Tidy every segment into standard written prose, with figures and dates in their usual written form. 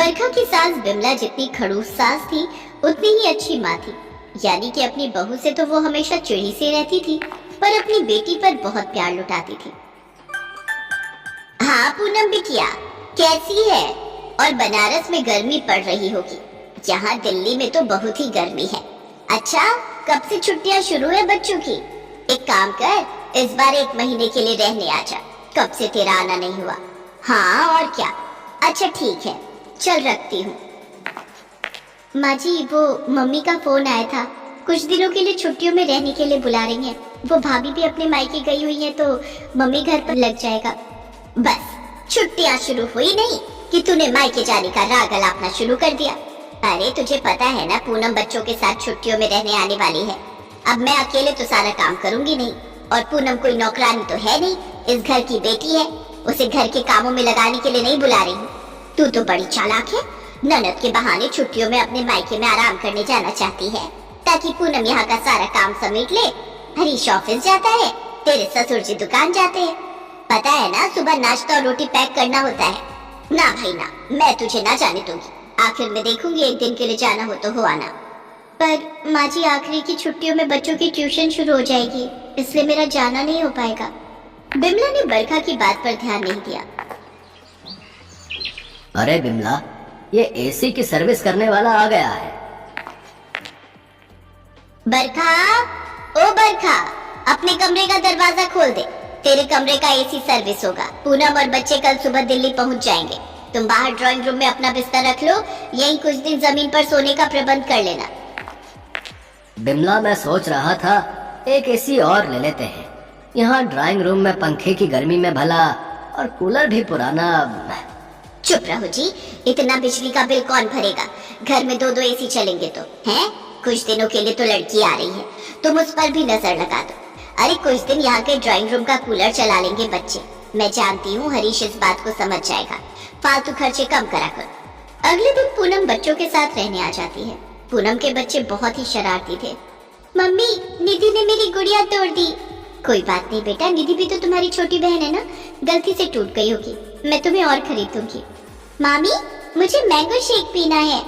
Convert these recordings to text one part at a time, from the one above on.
बरखा की सास बिमला जितनी खड़ूस सास थी उतनी ही अच्छी माँ थी। यानी कि अपनी बहू से तो वो हमेशा चिढ़ी से रहती थी, पर अपनी बेटी पर बहुत प्यार लुटाती थी। हाँ पूनम बिटिया, कैसी है? और बनारस में गर्मी पड़ रही होगी, यहाँ दिल्ली में तो बहुत ही गर्मी है। अच्छा, कब से छुट्टियाँ शुरू है बच्चों की? एक काम कर, इस बार 1 महीने के लिए रहने आ जा। कब से तेरा आना नहीं हुआ। हाँ और क्या। अच्छा ठीक है, चल रखती हूँ। माँ जी, वो मम्मी का फोन आया था, कुछ दिनों के लिए छुट्टियों में रहने के लिए बुला रही हैं। वो भाभी भी अपने मायके गई हुई है, तो मम्मी घर पर लग जाएगा। बस छुट्टियाँ शुरू हुई नहीं कि तूने मायके जाने का राग अलापना शुरू कर दिया। अरे तुझे पता है ना, पूनम बच्चों के साथ छुट्टियों में रहने आने वाली है। अब मैं अकेले तो सारा काम करूंगी नहीं, और पूनम कोई नौकरानी तो है नहीं, इस घर की बेटी है, उसे घर के कामों में लगाने के लिए नहीं बुला रही हूँ। तू तो बड़ी चालाक है, ननद के बहाने छुट्टियों में अपने मायके में आराम करने जाना चाहती है, ताकि पूनम यहाँ का सारा काम समेट ले। हरीश ऑफिस जाता है, तेरे ससुर जी दुकान जाते हैं। पता है ना, सुबह नाश्ता और रोटी पैक करना होता है। ना भाई ना, मैं तुझे ना जाने दूंगी। आखिर में देखूंगी, एक दिन के लिए जाना हो तो हो आना। पर माँ जी, आखिरी की छुट्टियों में बच्चों की ट्यूशन शुरू हो जाएगी, इसलिए मेरा जाना नहीं हो पाएगा। बिमला ने बरखा की बात पर ध्यान नहीं दिया। अरे बिमला, ये एसी की सर्विस करने वाला आ गया है। बरखा, ओ बरखा, अपने कमरे का दरवाजा खोल दे, तेरे कमरे का एसी सर्विस होगा। पूनम और बच्चे कल सुबह दिल्ली पहुंच जाएंगे। तुम बाहर ड्राइंग रूम में अपना बिस्तर रख लो, यहीं कुछ दिन जमीन पर सोने का प्रबंध कर लेना। बिमला, मैं सोच रहा था एक एसी और ले लेते हैं। यहाँ ड्राइंग रूम में पंखे की गर्मी में भला, और कूलर भी पुराना। चुप रहो जी, इतना बिजली का बिल कौन भरेगा? घर में 2-2 एसी चलेंगे तो हैं? कुछ दिनों के लिए तो लड़की आ रही है, तुम उस पर भी नजर लगा दो। अरे कुछ दिन यहाँ के ड्राइंग रूम का कूलर चला लेंगे बच्चे। मैं जानती हूँ हरीश इस बात को समझ जाएगा, फालतू खर्चे कम करा करो। अगले दिन पूनम बच्चों के साथ रहने आ जाती है। पूनम के बच्चे बहुत ही शरारती थे। मम्मी, निधि ने मेरी गुड़िया तोड़ दी। कोई बात नहीं बेटा, निधि भी तो तुम्हारी छोटी बहन है ना, गलती से टूट गई होगी, मैं तुम्हें और खरीद दूंगी। मामी, मुझे मैंगो शेक पीना है।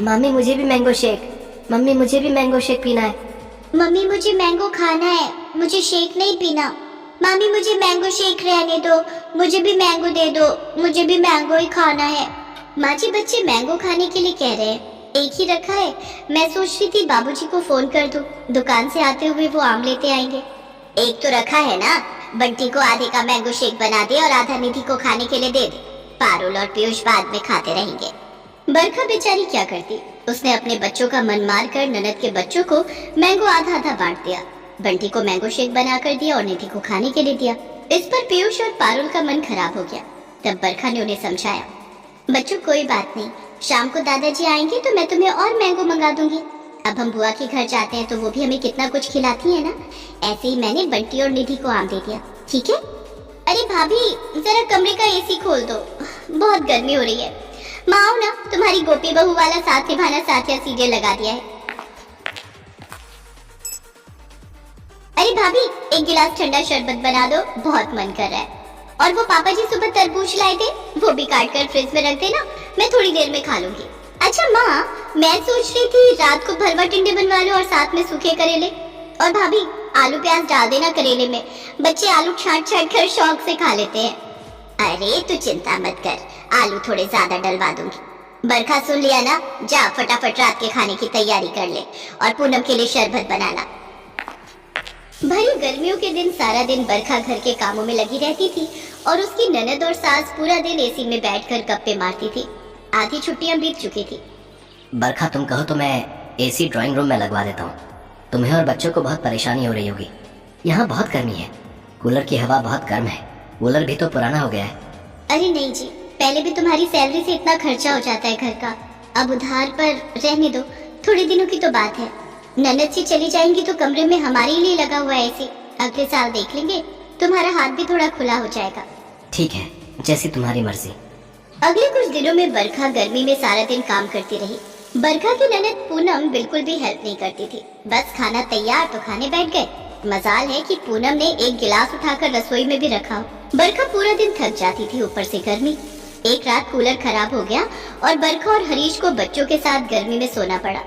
मम्मी, मुझे भी मैंगो शेक। मम्मी, मुझे भी मैंगो शेक पीना है। मम्मी, मुझे मैंगो खाना है, मुझे शेक नहीं पीना। मामी, मुझे मैंगो शेक रहने दो, मुझे भी मैंगो दे दो, मुझे भी मैंगो ही खाना है। माँ जी, बच्चे मैंगो खाने के लिए कह रहे हैं, एक ही रखा है। मैं सोच रही थी बाबूजी को फोन कर दूं, दुकान से आते हुए वो आम लेते आएंगे। एक तो रखा है ना, बंटी को आधे का मैंगो शेक बना दे और आधा निधि को खाने के लिए दे दे। पारुल और पीयूष बाद में खाते रहेंगे। बरखा बेचारी क्या करती, उसने अपने बच्चों का मन मार कर ननद के बच्चों को मैंगो आधा आधा बांट दिया। बंटी को मैंगो शेक बना कर दिया और निधि को खाने के लिए दिया। इस पर पीयूष और पारुल का मन खराब हो गया। तब बरखा ने उन्हें समझाया, बच्चों कोई बात नहीं, शाम को दादाजी आएंगे तो मैं तुम्हें और मैंगो मंगा दूंगी। अब हम बुआ के घर जाते हैं तो वो भी हमें कितना कुछ खिलाती है ना। ऐसे ही मैंने बंटी और निधि को आम दे दिया, ठीक है? अरे भाभी, जरा कमरे का एसी खोल दो, बहुत गर्मी हो रही है। माँ आओ ना, तुम्हारी गोपी बहू वाला साथ निभाना साथिया सीरियल लगा दिया है। अरे भाभी, एक गिलास ठंडा शरबत बना दो, बहुत मन कर रहा है। और वो पापा जी सुबह तरबूज लाए थे, वो भी काट कर फ्रिज में रख देना, मैं थोड़ी देर में खा लूंगी। अच्छा माँ, मैं सोच रही थी रात को भरवा टिंडे बनवा लो और साथ में सूखे करेले। और भाभी, आलू प्याज डाल देना करेले में, बच्चे आलू छाट छाट कर शौक से खा लेते हैं। अरे तू चिंता मत कर, आलू थोड़े ज्यादा डलवा दूंगी। बरखा सुन लिया ना, जा फटाफट रात के खाने की तैयारी कर ले और पूनम के लिए शरबत बनाना। भरी गर्मियों के दिन सारा दिन बरखा घर के कामों में लगी रहती थी और उसकी ननद और सास पूरा दिन एसी में बैठकर गप्पे मारती थी। आधी छुट्टियां बीत चुकी थी। बरखा, तुम कहो तो मैं एसी ड्राइंग रूम में लगवा देता हूँ। तुम्हें और बच्चों को बहुत परेशानी हो रही होगी, यहाँ बहुत गर्मी है, कूलर की हवा बहुत गर्म है, कूलर भी तो पुराना हो गया है। अरे नहीं जी, पहले भी तुम्हारी सैलरी से इतना खर्चा हो जाता है घर का, अब उधार पर रहने दो, थोड़े दिनों की तो बात है। ननद से चली जाएंगी तो कमरे में हमारे लिए लगा हुआ है एसी, अगले साल देख लेंगे, तुम्हारा हाथ भी थोड़ा खुला हो जाएगा। ठीक है, जैसी तुम्हारी मर्जी। अगले कुछ दिनों में बरखा गर्मी में सारा दिन काम करती रही। बरखा की ननद पूनम बिल्कुल भी हेल्प नहीं करती थी, बस खाना तैयार तो खाने बैठ गए। मजाल है कि पूनम ने एक गिलास उठाकर रसोई में भी रखा हो। बरखा पूरा दिन थक जाती थी, ऊपर से गर्मी। एक रात कूलर खराब हो गया और बरखा और हरीश को बच्चों के साथ गर्मी में सोना पड़ा।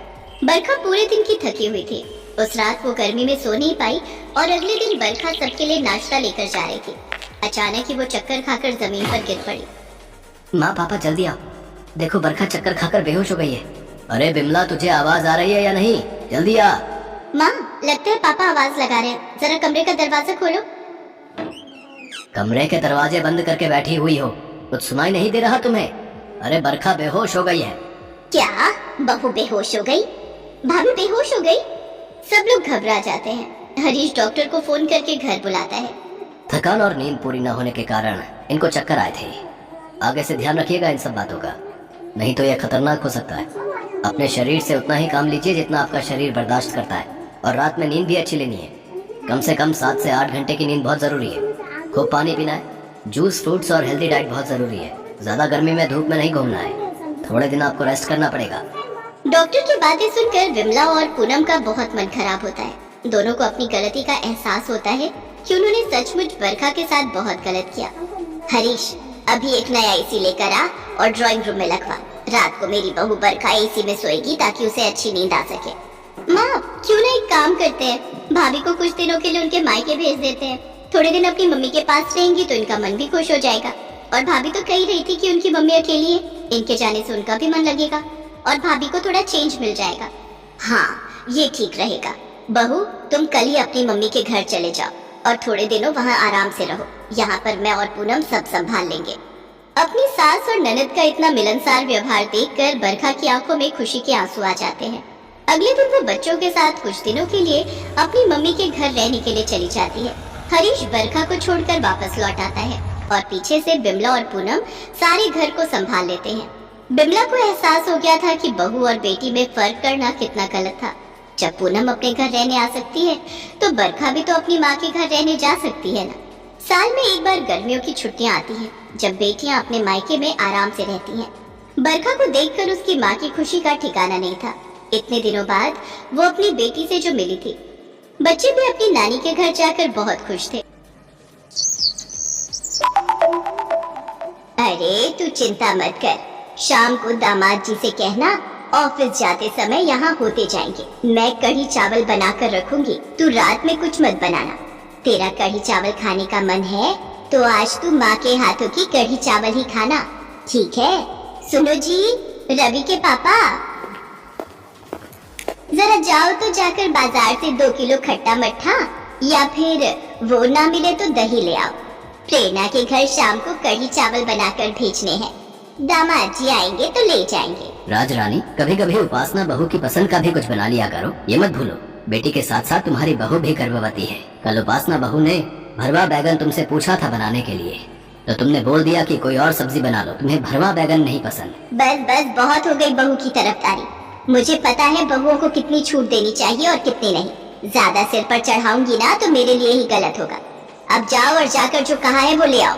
बरखा पूरे दिन की थकी हुई थी। उस रात वो गर्मी में सो नहीं पाई और अगले दिन बरखा सबके लिए नाश्ता लेकर जा रही थी। अचानक ही वो चक्कर खाकर जमीन पर गिर पड़ी। माँ पापा जल्दी आओ, देखो बरखा चक्कर खाकर बेहोश हो गई है। अरे बिमला तुझे आवाज आ रही है या नहीं? जल्दी आ। माँ लगता है पापा आवाज लगा रहे हैं, जरा कमरे का दरवाजा खोलो। कमरे के दरवाजे बंद करके बैठी हुई हो, कुछ सुनाई नहीं दे रहा तुम्हें? अरे बरखा बेहोश हो गई है। क्या बहू बेहोश हो गई? भाभी बेहोश हो गई? सब लोग घबरा जाते हैं। हरीश डॉक्टर को फोन करके घर बुलाता है। थकान और नींद पूरी न होने के कारण इनको चक्कर आए थे। आगे से ध्यान रखिएगा इन सब बातों का, नहीं तो यह खतरनाक हो सकता है। अपने शरीर से उतना ही काम लीजिए जितना आपका शरीर बर्दाश्त करता है, और रात में नींद भी अच्छी लेनी है। कम से कम 7 से 8 घंटे की नींद बहुत जरूरी है। खूब पानी पीना है, जूस फ्रूट्स और हेल्दी डाइट बहुत जरूरी है। ज्यादा गर्मी में धूप में नहीं घूमना है। थोड़े दिन आपको रेस्ट करना पड़ेगा। डॉक्टर की बातें सुनकर विमला और पूनम का बहुत मन खराब होता है। दोनों को अपनी गलती का एहसास होता है कि उन्होंने सचमुच बरखा के साथ बहुत गलत किया। हरीश अभी एक नया एसी लेकर आ और ड्राइंग रूम में लगवा। रात को मेरी बहू बरखा एसी में सोएगी ताकि उसे अच्छी नींद आ सके। माँ क्यों ना एक काम करते हैं, भाभी को कुछ दिनों के लिए उनके मायके भेज देते हैं। थोड़े दिन अपनी मम्मी के पास रहेंगी तो इनका मन भी खुश हो जाएगा। और भाभी तो कह रही थी कि उनकी मम्मी अकेली है, इनके जाने से उनका भी मन लगेगा और भाभी को थोड़ा चेंज मिल जाएगा। हाँ ये ठीक रहेगा। बहू तुम कल ही अपनी मम्मी के घर चले जाओ और थोड़े दिनों वहाँ आराम से रहो। यहाँ पर मैं और पूनम सब संभाल लेंगे। अपनी सास और ननद का इतना मिलनसार व्यवहार देखकर बरखा की आंखों में खुशी के आंसू आ जाते हैं। अगले दिन वो बच्चों के साथ कुछ दिनों के लिए अपनी मम्मी के घर रहने के लिए चली जाती है। हरीश बरखा को छोड़कर वापस लौट आता है और पीछे से बिमला और पूनम सारे घर को संभाल लेते हैं। बिमला को एहसास हो गया था कि बहू और बेटी में फर्क करना कितना गलत था। जब पूनम अपने घर रहने आ सकती है तो बरखा भी तो अपनी माँ के घर रहने जा सकती है ना। साल में एक बार गर्मियों की छुट्टियां आती हैं, जब बेटियां अपने मायके में आराम से रहती हैं। बरखा को देखकर उसकी माँ की खुशी का ठिकाना नहीं था। इतने दिनों बाद वो अपनी बेटी से जो मिली थी। बच्चे भी अपनी नानी के घर जाकर बहुत खुश थे। अरे तू चिंता मत कर, शाम को दामाद जी से कहना ऑफिस जाते समय यहाँ होते जाएंगे। मैं कढ़ी चावल बनाकर रखूंगी, तू रात में कुछ मत बनाना। तेरा कढ़ी चावल खाने का मन है तो आज तू माँ के हाथों की कढ़ी चावल ही खाना, ठीक है? सुनो जी, रवि के पापा, जरा जाओ तो जाकर बाजार से 2 किलो खट्टा मट्ठा या फिर वो ना मिले तो दही ले आओ। प्रेरणा के घर शाम को कढ़ी चावल बनाकर भेजने हैं। दामाद जी आएंगे तो ले जाएंगे। राज रानी, कभी कभी उपासना बहू की पसंद का भी कुछ बना लिया करो, ये मत भूलो। बेटी के साथ साथ तुम्हारी बहू भी गर्भवती है। कल उपासना बहू ने भरवा बैगन तुमसे पूछा था बनाने के लिए, तो तुमने बोल दिया कि कोई और सब्जी बना लो, तुम्हें भरवा बैगन नहीं पसंद। बस बस बहुत हो गई बहू की तरफदारी। मुझे पता है बहुओं को कितनी छूट देनी चाहिए और कितनी नहीं। ज्यादा सिर पर चढ़ाऊंगी ना तो मेरे लिए ही गलत होगा। अब जाओ और जाकर जो कहा है वो ले आओ।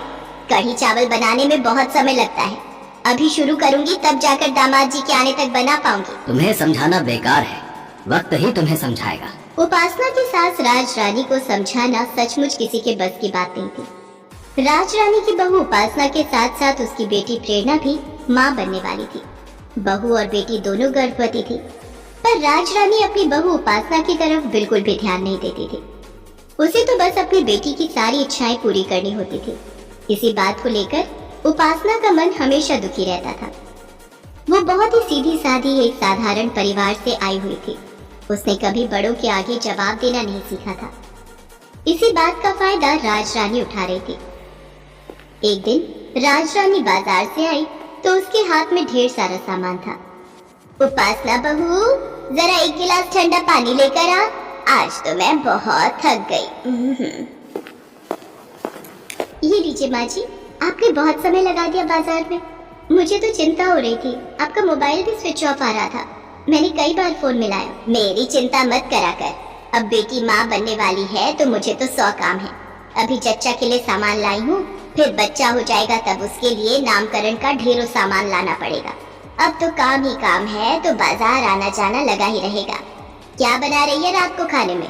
कढ़ी चावल बनाने में बहुत समय लगता है, अभी शुरू करूंगी तब जाकर दामाद जी के आने तक बना पाऊंगी। तुम्हें समझाना बेकार है, वक्त ही तुम्हें समझाएगा। उपासना की सास राज रानी को समझाना सचमुच किसी के बस की बात नहीं थी। राज रानी की बहू उपासना के साथ साथ उसकी बेटी प्रेरणा भी माँ बनने वाली थी। बहू और बेटी दोनों गर्भवती थी, पर राज रानी अपनी बहू उपासना की तरफ बिल्कुल भी ध्यान नहीं देती थी। उसे तो बस अपनी बेटी की सारी इच्छाएं पूरी करनी होती थी। इसी बात को लेकर उपासना का मन हमेशा दुखी रहता था। वो बहुत ही सीधी सादी एक साधारण परिवार से आई हुई थी। उसने कभी बड़ों के आगे जवाब देना नहीं सीखा था। इसी बात का फायदा राज रानी उठा रही थी। एक दिन राज रानी बाजार से आई तो उसके हाथ में ढेर सारा सामान था। उपासना बहू, जरा 1 गिलास ठंडा पानी लेकर आ, आज तो मैं बहुत थक गई। ये लीजिए माँ जी, आपने बहुत समय लगा दिया बाजार में। मुझे तो चिंता हो रही थी, आपका मोबाइल भी स्विच ऑफ आ रहा था। मैंने कई बार फोन मिलाया। मेरी चिंता मत करा कर, अब बेटी माँ बनने वाली है तो मुझे तो 100 काम है। अभी जच्चा के लिए सामान लाई हूँ, फिर बच्चा हो जाएगा तब उसके लिए नामकरण का ढेरों सामान लाना पड़ेगा। अब तो काम ही काम है तो बाजार आना जाना लगा ही रहेगा। क्या बना रही है रात को खाने में?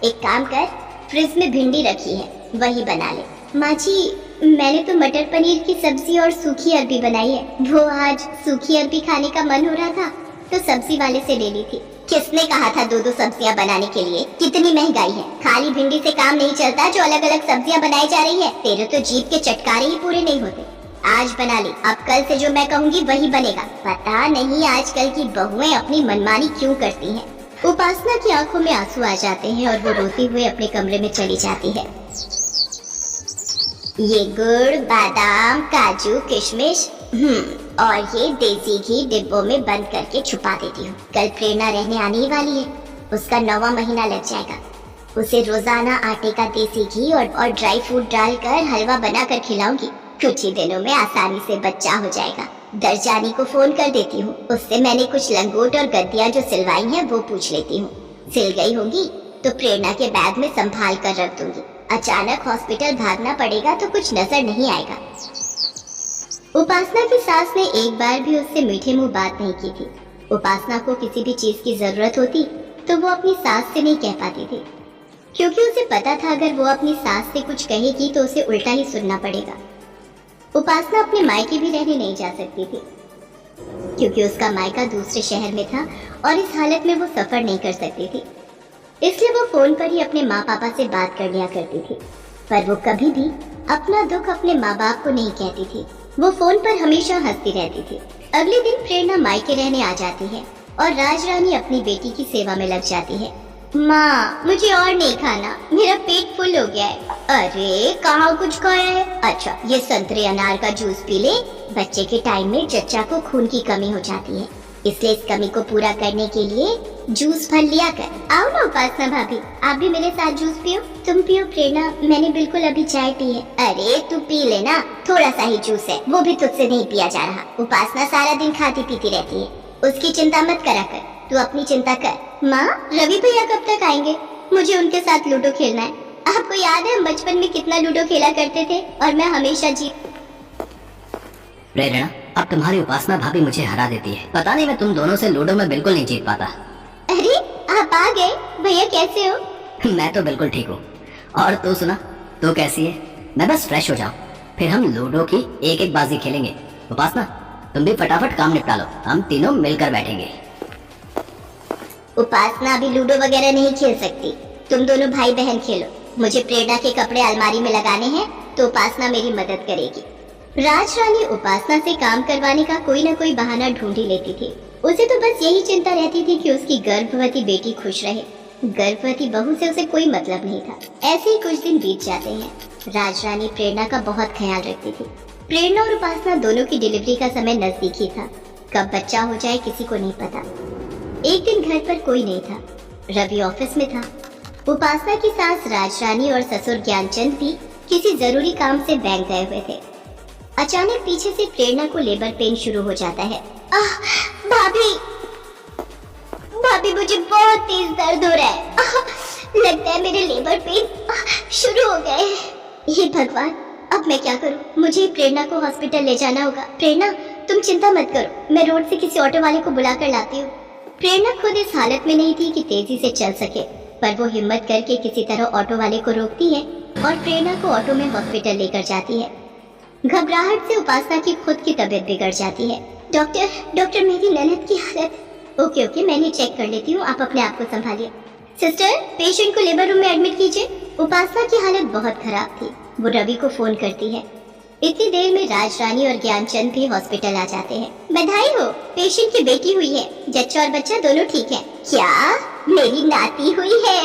एक काम कर, फ्रिज में भिंडी रखी है, वही बना ले। माँ जी, मैंने तो मटर पनीर की सब्जी और सूखी अरबी बनाई है। वो आज सूखी अरबी खाने का मन हो रहा था तो सब्जी वाले से ले ली थी। किसने कहा था दो दो सब्जियां बनाने के लिए? कितनी महंगाई है, खाली भिंडी से काम नहीं चलता जो अलग अलग सब्जियां बनाई जा रही है। तेरे तो जीभ के चटकारे ही पूरे नहीं होते। आज बना ली, अब कल से जो मैं कहूँगी वही बनेगा। पता नहीं आजकल की बहुएं अपनी मनमानी क्यों करती हैं। उपासना की आंखों में आंसू आ जाते हैं और वो रोते हुए अपने कमरे में चली जाती है। ये गुड़, बादाम, काजू, किशमिश और ये देसी घी डिब्बों में बंद करके छुपा देती हूँ। कल प्रेरणा रहने आने ही वाली है, उसका 9वां महीना लग जाएगा। उसे रोजाना आटे का देसी घी और ड्राई फ्रूट डालकर हलवा बनाकर खिलाऊंगी। कुछ ही दिनों में आसानी से बच्चा हो जाएगा। दर्जानी को फोन कर देती हूँ, उससे मैंने कुछ लंगोट और गद्दियाँ जो सिलवाई हैं वो पूछ लेती हूँ। सिल गई होंगी तो प्रेरणा के बैग में संभाल कर रख दूंगी। अचानक हॉस्पिटल भागना पड़ेगा तो कुछ नजर नहीं आएगा। उपासना की सास ने एक बार भी उससे मीठे मुंह बात नहीं की थी। उपासना को किसी भी चीज की जरूरत होती तो वो अपनी सास से नहीं कह पाती थी, क्योंकि उसे पता था अगर वो अपनी सास से कुछ कहेगी तो उसे उल्टा ही सुनना पड़ेगा। उपासना अपने मायके भी रहने नहीं जा सकती थी, क्योंकि उसका मायका दूसरे शहर में था और इस हालत में वो सफर नहीं कर सकती थी। इसलिए वो फोन पर ही अपने माँ पापा से बात कर लिया करती थी, पर वो कभी भी अपना दुख अपने माँ बाप को नहीं कहती थी। वो फोन पर हमेशा हंसती रहती थी। अगले दिन प्रेरणा मायके रहने आ जाती है और राजरानी अपनी बेटी की सेवा में लग जाती है। माँ, मुझे और नहीं खाना, मेरा पेट फुल हो गया है। अरे कहाँ कुछ खाया है? अच्छा, ये संतरे अनार का जूस पी ले। बच्चे के टाइम में चच्चा को खून की कमी हो जाती है, इसलिए इस कमी को पूरा करने के लिए जूस फल लिया कर। आओ ना उपासना भाभी, आप भी मेरे साथ जूस पियो। तुम पियो प्रेरणा, मैंने बिल्कुल अभी चाय पी है। अरे तू पी लेना, थोड़ा सा ही जूस है, वो भी तुझसे नहीं पिया जा रहा। उपासना सारा दिन खाती पीती रहती है, उसकी चिंता मत करा कर, तू अपनी चिंता कर। माँ, रवि भैया कब तक आएंगे? मुझे उनके साथ लूडो खेलना है। आपको याद है हम बचपन में कितना लूडो खेला करते थे और मैं हमेशा जीत। प्रेरणा, अब तुम्हारी उपासना भाभी मुझे हरा देती है। पता नहीं मैं तुम दोनों से लूडो में बिल्कुल नहीं जीत पाता। अरे आप आ गए भैया, कैसे हो? मैं तो बिल्कुल ठीक हूँ। और तू सुना, तू कैसी है? मैं बस फ्रेश हो जाऊँ, फिर हम लूडो की एक एक बाजी खेलेंगे। उपासना, तुम भी फटाफट काम निपटा लो, हम तीनों मिलकर बैठेंगे। उपासना अभी लूडो वगैरह नहीं खेल सकती, तुम दोनों भाई बहन खेलो। मुझे प्रेरणा के कपड़े अलमारी में लगाने हैं तो उपासना मेरी मदद करेगी। राजरानी उपासना से काम करवाने का कोई न कोई बहाना ढूंढ ही लेती थी। उसे तो बस यही चिंता रहती थी कि उसकी गर्भवती बेटी खुश रहे। गर्भवती बहू से उसे कोई मतलब नहीं था। ऐसे ही कुछ दिन बीत जाते हैं। राजरानी प्रेरणा का बहुत ख्याल रखती थी। प्रेरणा और उपासना दोनों की डिलीवरी का समय नजदीक ही था। कब बच्चा हो जाए किसी को नहीं पता। एक दिन घर पर कोई नहीं था, रवि ऑफिस में था। उपासना की सास राजरानी और ससुर ज्ञानचंद भी किसी जरूरी काम से बैंक गए हुए थे। अचानक पीछे से प्रेरणा को लेबर पेन शुरू हो जाता है। भाभी, भाभी मुझे बहुत तेज दर्द हो रहा है। लगता है मेरे लेबर पेन शुरू हो गए। हे भगवान, अब मैं क्या करूं? मुझे प्रेरणा को हॉस्पिटल ले जाना होगा। प्रेरणा, तुम चिंता मत करो, मैं रोड से किसी ऑटो वाले को बुला कर लाती हूँ। प्रेरणा खुद इस हालत में नहीं थी कि तेजी से चल सके, पर वो हिम्मत करके किसी तरह ऑटो वाले को रोकती है और प्रेरणा को ऑटो में हॉस्पिटल लेकर जाती है। घबराहट से उपासना की खुद की तबीयत बिगड़ जाती है। डॉक्टर मेरी ननद की हालत। ओके, मैंने चेक कर लेती हूँ, आप अपने आप को संभालिए। सिस्टर, पेशेंट को लेबर रूम में एडमिट कीजिए। उपासना की हालत बहुत खराब थी। वो रवि को फोन करती है। इतनी देर में राजरानी और ज्ञानचंद भी हॉस्पिटल आ जाते हैं। बधाई हो, पेशेंट की बेटी हुई है। जच्चा और बच्चा दोनों ठीक है। क्या मेरी नाती हुई है?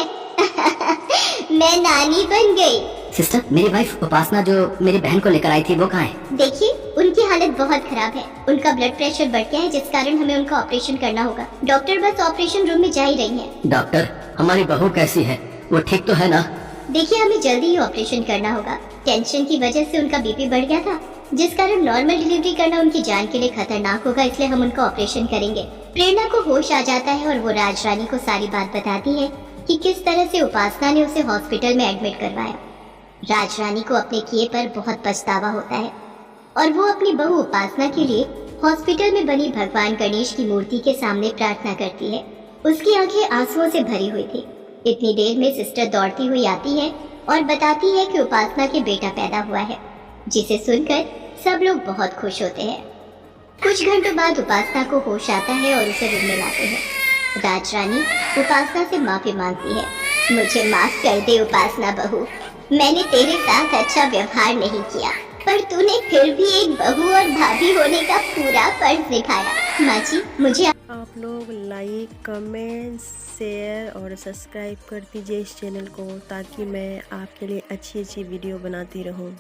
मैं नानी बन गई। सिस्टर, मेरी वाइफ उपासना जो मेरी बहन को लेकर आई थी वो कहाँ है? देखिए, उनकी हालत बहुत खराब है। उनका ब्लड प्रेशर बढ़ गया है, जिस कारण हमें उनका ऑपरेशन करना होगा। डॉक्टर बस ऑपरेशन रूम में जा ही रही है। डॉक्टर, हमारी बहू कैसी है? वो ठीक तो है ना? देखिए, हमें जल्दी ही ऑपरेशन करना होगा। टेंशन की वजह से उनका बीपी बढ़ गया था, जिस कारण नॉर्मल डिलीवरी करना उनकी जान के लिए खतरनाक होगा, इसलिए हम उनका ऑपरेशन करेंगे। प्रेरणा को होश आ जाता है और वो राजरानी को सारी बात बताती है कि किस तरह से उपासना ने उसे हॉस्पिटल में एडमिट करवाया। राजरानी को अपने किए पर बहुत पछतावा होता है और वो अपनी बहू उपासना के लिए हॉस्पिटल में बनी भगवान गणेश की मूर्ति के सामने प्रार्थना करती है। उसकी आंखें आंसुओं से भरी हुई थी। इतनी देर में सिस्टर दौड़ती हुई आती है और बताती है कि उपासना के बेटा पैदा हुआ है। जिसे सुनकर सब लोग बहुत खुश होते हैं। कुछ घंटों बाद उपासना को होश आता है और उसे रूम में लाते हैं। राजरानी उपासना से माफी मांगती है। मुझे माफ कर दे उपासना बहू, मैंने तेरे साथ अच्छा व्यवहार नहीं किया, पर तूने फिर भी एक बहू और भाभी होने का पूरा फर्ज निभाया। माँ जी, मुझे आप लोग लाइक, कमेंट, शेयर और सब्सक्राइब कर दीजिए इस चैनल को, ताकि मैं आपके लिए अच्छी अच्छी वीडियो बनाती रहूं।